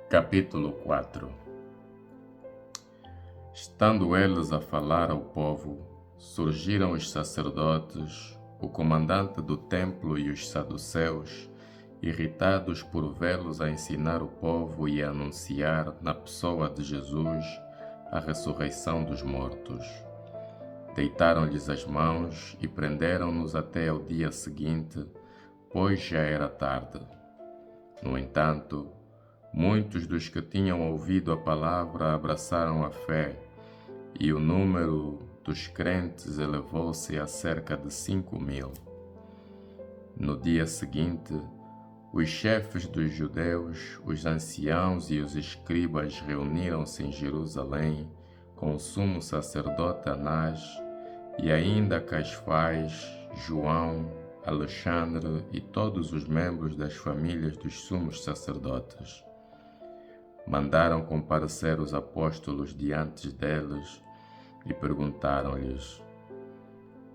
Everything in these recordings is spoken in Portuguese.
Capítulo 4. Estando eles a falar ao povo, surgiram os sacerdotes, o comandante do templo e os saduceus, irritados por vê-los a ensinar o povo e a anunciar, na pessoa de Jesus, a ressurreição dos mortos. Deitaram-lhes as mãos e prenderam-nos até ao dia seguinte, pois já era tarde. No entanto, muitos dos que tinham ouvido a palavra abraçaram a fé, e o número dos crentes elevou-se a cerca de 5.000. No dia seguinte, os chefes dos judeus, os anciãos e os escribas reuniram-se em Jerusalém com o sumo sacerdote Anás e ainda Caifás, João, Alexandre e todos os membros das famílias dos sumos sacerdotes. Mandaram comparecer os apóstolos diante deles e perguntaram-lhes: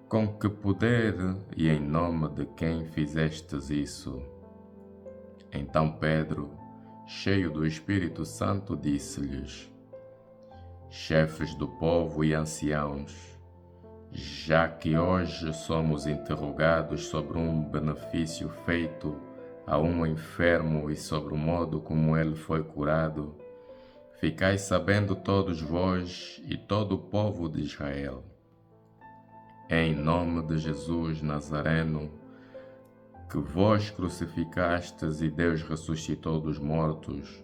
com que poder e em nome de quem fizestes isso? Então Pedro, cheio do Espírito Santo, disse-lhes: chefes do povo e anciãos, já que hoje somos interrogados sobre um benefício feito a um enfermo e sobre o modo como ele foi curado, ficai sabendo todos vós e todo o povo de Israel. Em nome de Jesus Nazareno, que vós crucificastes e Deus ressuscitou dos mortos,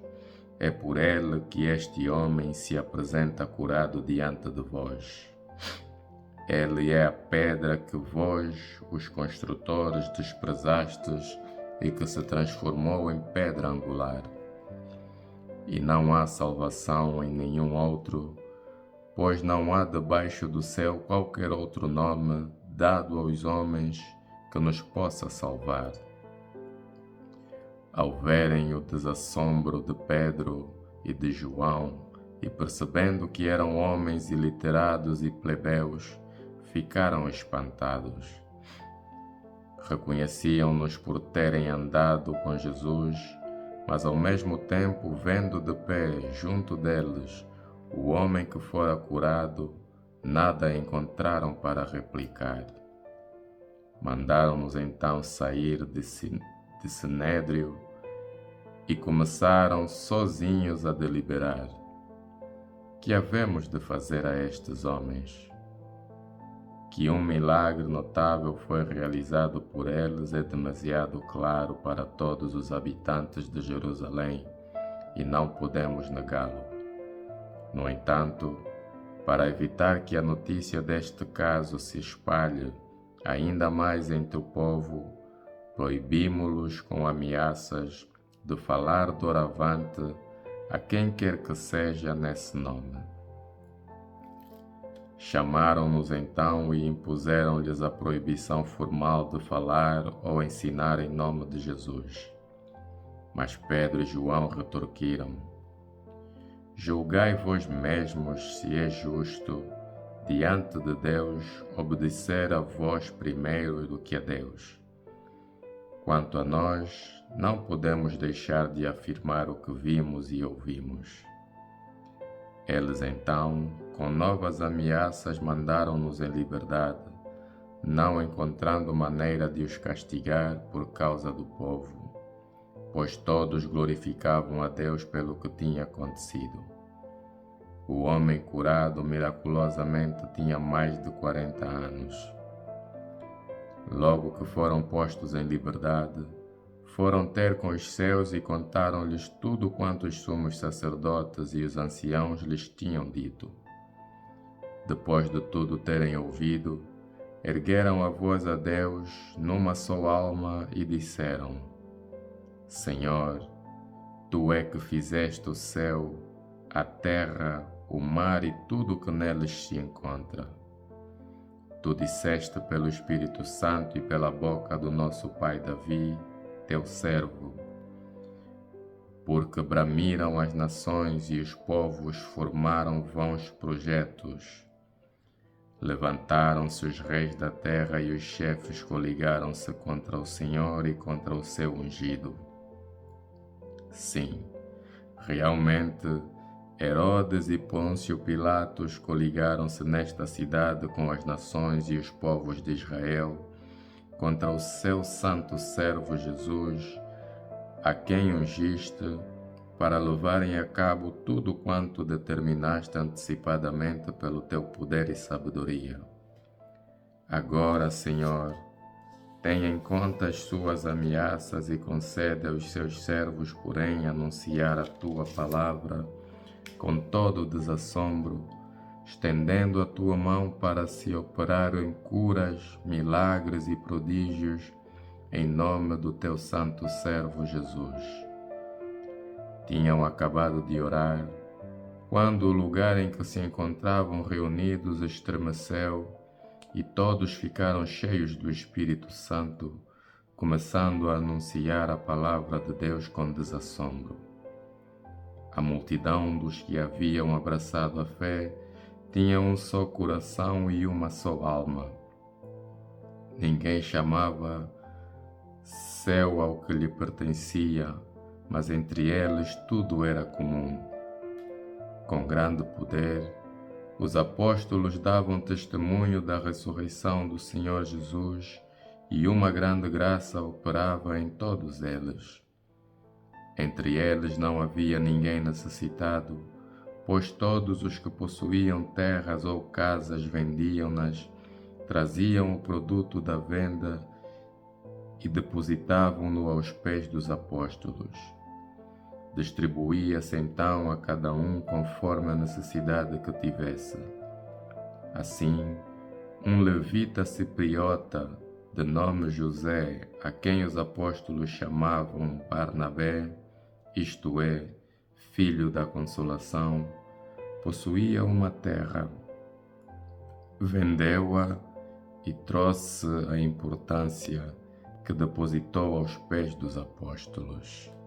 é por ele que este homem se apresenta curado diante de vós. Ele é a pedra que vós, os construtores, desprezastes e que se transformou em pedra angular. E não há salvação em nenhum outro, pois não há debaixo do céu qualquer outro nome dado aos homens que nos possa salvar. Ao verem o desassombro de Pedro e de João, e percebendo que eram homens iliterados e plebeus, ficaram espantados. Reconheciam-nos por terem andado com Jesus, mas ao mesmo tempo, vendo de pé junto deles o homem que fora curado, nada encontraram para replicar. Mandaram-nos então sair de Sinédrio e começaram sozinhos a deliberar: que havemos de fazer a estes homens? Que um milagre notável foi realizado por eles é demasiado claro para todos os habitantes de Jerusalém e não podemos negá-lo. No entanto, para evitar que a notícia deste caso se espalhe ainda mais entre o povo, proibimos-los com ameaças de falar doravante a quem quer que seja nesse nome. Chamaram-nos então e impuseram-lhes a proibição formal de falar ou ensinar em nome de Jesus. Mas Pedro e João retorquiram: julgai vós mesmos se é justo, diante de Deus, obedecer a vós primeiro do que a Deus. Quanto a nós, não podemos deixar de afirmar o que vimos e ouvimos. Eles então, com novas ameaças, mandaram-nos em liberdade, não encontrando maneira de os castigar por causa do povo, pois todos glorificavam a Deus pelo que tinha acontecido. O homem curado miraculosamente tinha mais de 40 anos. Logo que foram postos em liberdade, foram ter com os seus e contaram-lhes tudo quanto os sumos sacerdotes e os anciãos lhes tinham dito. Depois de tudo terem ouvido, ergueram a voz a Deus numa só alma e disseram: Senhor, Tu é que fizeste o céu, a terra, o mar e tudo o que neles se encontra. Tu disseste pelo Espírito Santo e pela boca do nosso pai Davi, teu servo: porque bramiram as nações e os povos formaram vãos projetos. Levantaram-se os reis da terra e os chefes coligaram-se contra o Senhor e contra o seu ungido. Sim, Realmente, Herodes e Pôncio Pilatos coligaram-se nesta cidade com as nações e os povos de Israel contra o seu santo servo Jesus, a quem ungiste, para levarem a cabo tudo quanto determinaste antecipadamente pelo teu poder e sabedoria. Agora, Senhor, tenha em conta as suas ameaças e concede aos seus servos, porém, anunciar a tua palavra com todo o desassombro, estendendo a tua mão para se operar em curas, milagres e prodígios, em nome do teu santo servo Jesus. Tinham acabado de orar, quando o lugar em que se encontravam reunidos estremeceu e todos ficaram cheios do Espírito Santo, começando a anunciar a palavra de Deus com desassombro. A multidão dos que haviam abraçado a fé tinha um só coração e uma só alma. Ninguém chamava céu ao que lhe pertencia, mas entre eles tudo era comum. Com grande poder, os apóstolos davam testemunho da ressurreição do Senhor Jesus e uma grande graça operava em todos eles. Entre eles não havia ninguém necessitado, pois todos os que possuíam terras ou casas vendiam-nas, traziam o produto da venda e depositavam-no aos pés dos apóstolos. Distribuía-se então a cada um conforme a necessidade que tivesse. Assim, um levita cipriota, de nome José, a quem os apóstolos chamavam Barnabé, isto é, filho da consolação, possuía uma terra. Vendeu-a e trouxe a importância que depositou aos pés dos apóstolos.